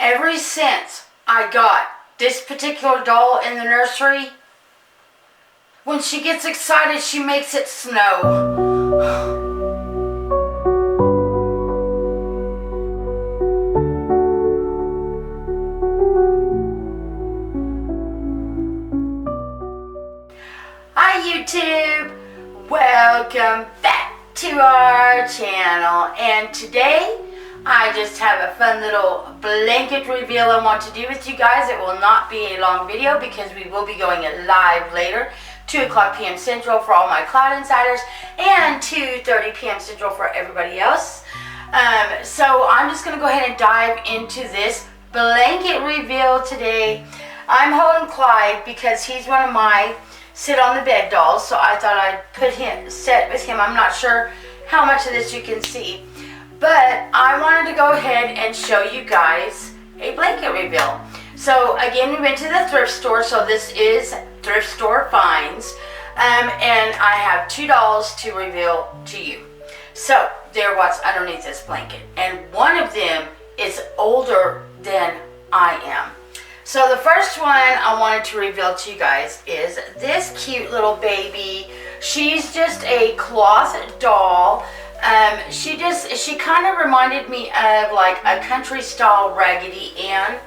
Ever since I got this particular doll in the nursery, when she gets excited, she makes it snow. Hi YouTube! Welcome back to our channel, and today I just have a fun little blanket reveal I want to do with you guys. It will not be a long video because we will be going live later, 2 o'clock p.m. Central for all my Cloud Insiders and 2:30 p.m. Central for everybody else. So I'm just going to go ahead and dive into this blanket reveal today. I'm holding Clyde because he's one of my sit on the bed dolls, so I thought I'd set with him. I'm not sure how much of this you can see, but I wanted to go ahead and show you guys a blanket reveal. So again, we went to the thrift store, so this is thrift store finds, and I have 2 dolls to reveal to you. So they're what's underneath this blanket, and one of them is older than I am. So the first one I wanted to reveal to you guys is this cute little baby. She's just a cloth doll. She kind of reminded me of like a country style Raggedy Ann.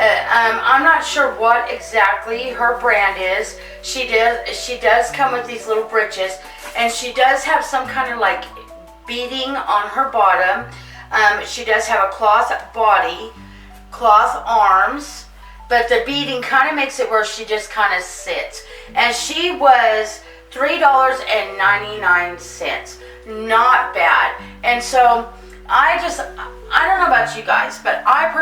I'm not sure what exactly her brand is. She does come with these little breeches, and she does have some kind of like beading on her bottom. She does have a cloth body, cloth arms, but the beading kind of makes it where she just kind of sits. And she was $3.99. Not bad. And so I don't know about you guys, but I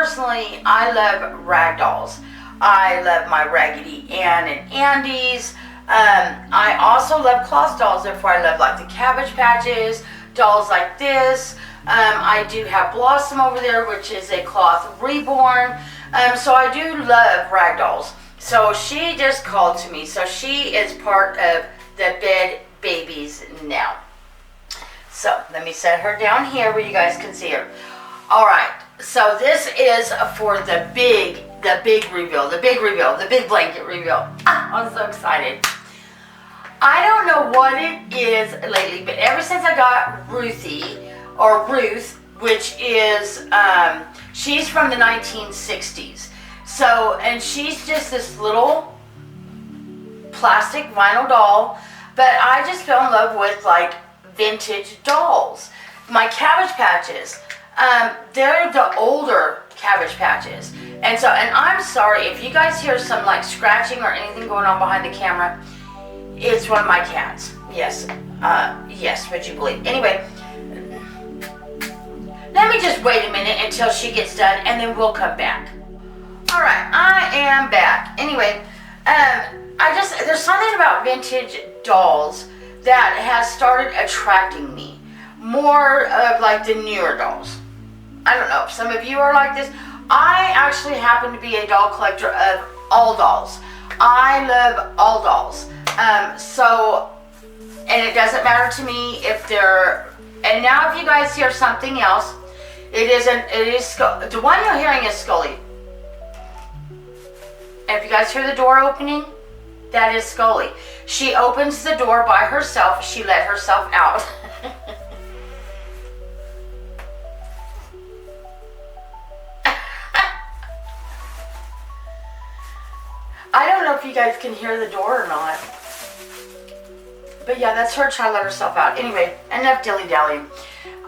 love rag dolls. I love my Raggedy Ann and Andy's. I also love cloth dolls, therefore I love like the Cabbage Patches, dolls like this. I do have Blossom over there, which is a cloth reborn. So I do love rag dolls. So she just called to me. So she is part of the bed babies now. So let me set her down here where you guys can see her. All right. So this is for the big reveal, the big blanket reveal. I'm so excited. I don't know what it is lately, but ever since I got Ruth, which is, she's from the 1960s. So, and she's just this little plastic vinyl doll, but I just fell in love with like vintage dolls. My Cabbage Patches, they're the older Cabbage Patches. And I'm sorry if you guys hear some like scratching or anything going on behind the camera. It's one of my cats. Yes. Yes, would you believe? Anyway, let me just wait a minute until she gets done, and then we'll come back. All right, I am back. Anyway, there's something about vintage dolls that has started attracting me more of like the newer dolls. I don't know if some of you are like this. I actually happen to be a doll collector of all dolls. I love all dolls. And it doesn't matter to me if they're, and now if you guys hear something else, it is the one you're hearing is Scully. And if you guys hear the door opening, that is Scully. She opens the door by herself. She let herself out. I don't know if you guys can hear the door or not. But yeah, that's her trying to let herself out. Anyway, enough dilly-dallying.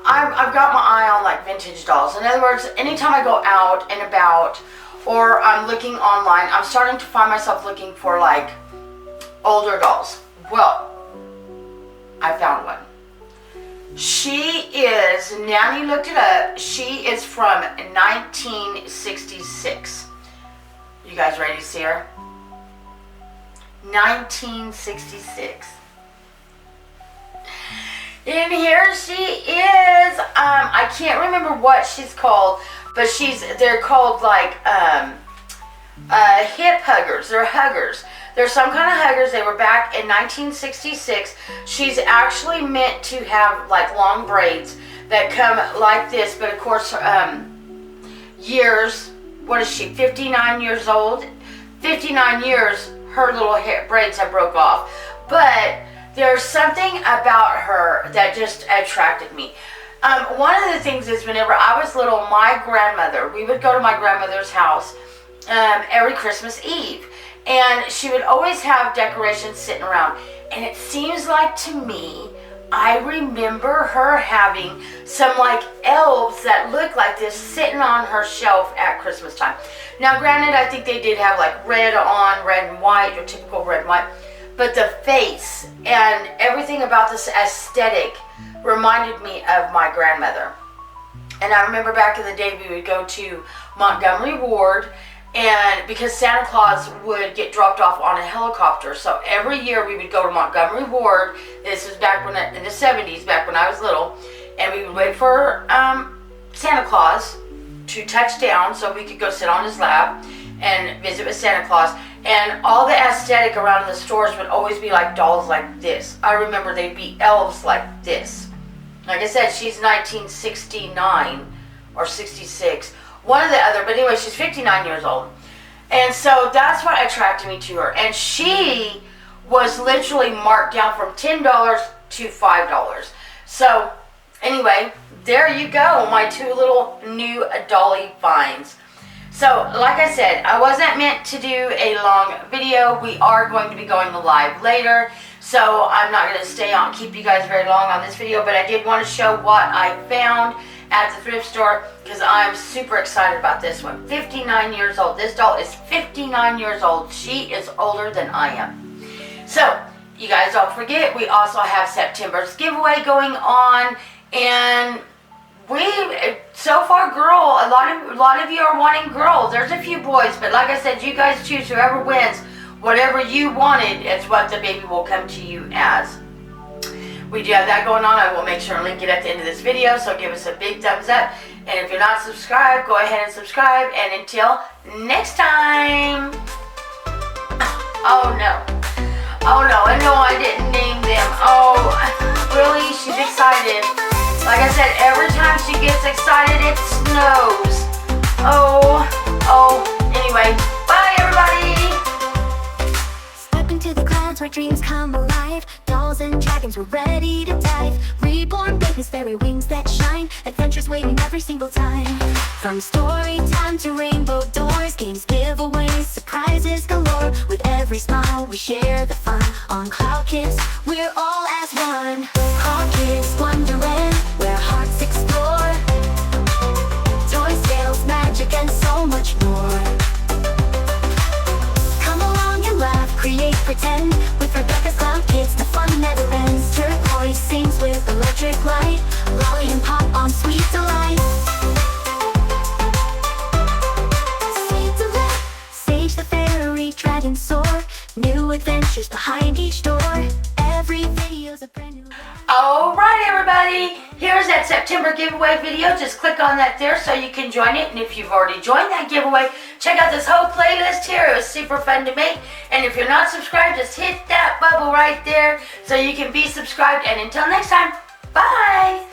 I've got my eye on like vintage dolls. In other words, anytime I go out and about or I'm looking online, I'm starting to find myself looking for like older dolls. Well, I found one. She is, Nanny looked it up, she is from 1966. You guys ready to see her? 1966. And here she is. I can't remember what she's called, but they're called like hip huggers. They're huggers. They're some kind of huggers. They were back in 1966. She's actually meant to have like long braids that come like this, but of course years, what is she, 59 years old? 59 years, her little hair braids have broke off. But there's something about her that just attracted me. One of the things is whenever I was little, my grandmother, we would go to my grandmother's house every Christmas Eve. And she would always have decorations sitting around. And it seems like to me, I remember her having some like elves that look like this sitting on her shelf at Christmas time. Now granted, I think they did have like red on, red and white, or typical red and white. But the face and everything about this aesthetic reminded me of my grandmother. And I remember back in the day we would go to Montgomery Ward, and because Santa Claus would get dropped off on a helicopter, so every year we would go to Montgomery Ward. This was back when in the 70s, back when I was little, and we would wait for Santa Claus to touch down so we could go sit on his lap and visit with Santa Claus. And all the aesthetic around in the stores would always be like dolls like this. I remember they'd be elves like this. Like I said, she's 1969 or 66. One or the other, but anyway, she's 59 years old. And so that's what attracted me to her. And she was literally marked down from $10 to $5. So anyway, there you go, my two little new dolly finds. So like I said, I wasn't meant to do a long video. We are going to be going live later. So I'm not going to stay on, keep you guys very long on this video, but I did want to show what I found at the thrift store because I'm super excited about this one. 59 years old. This doll is 59 years old. She is older than I am. So you guys don't forget, we also have September's giveaway going on, and so far girl, a lot of you are wanting girls. There's a few boys, but like I said, you guys choose whoever wins. Whatever you wanted, it's what the baby will come to you as. We do have that going on. I will make sure and link it at the end of this video, so give us a big thumbs up. And if you're not subscribed, go ahead and subscribe. And until next time. Oh no. Oh no, I know I didn't name them. Oh, really? She's excited. Like I said, every time she gets excited, it snows. Anyway, bye everybody. Step into the clouds where dreams come alive. Dolls and dragons were ready to dive. Reborn babies, fairy wings that shine. Adventures waiting every single time. From story time to rainbow doors, games, giveaways, surprises galore. With every smile we share the fun. On Cloud Kids, we're all as one. Cloud Kids Wonderland, where hearts explore. Toy sales, magic, and so much more. Come along and laugh, create, pretend. With Rebecca's Cloud Kids, the fun never ends. Turquoise sings with electric light. Lolly and Pop on sweet delight. Sweet delight. Sage the fairy, dragon soar. New adventures behind each door. Every video's a brand new. Alright everybody, here's that September giveaway video. Just click on that there so you can join it. And if you've already joined that giveaway, check out this whole playlist here. It was super fun to make. And if you're not subscribed, just hit that bubble right there so you can be subscribed. And until next time, bye!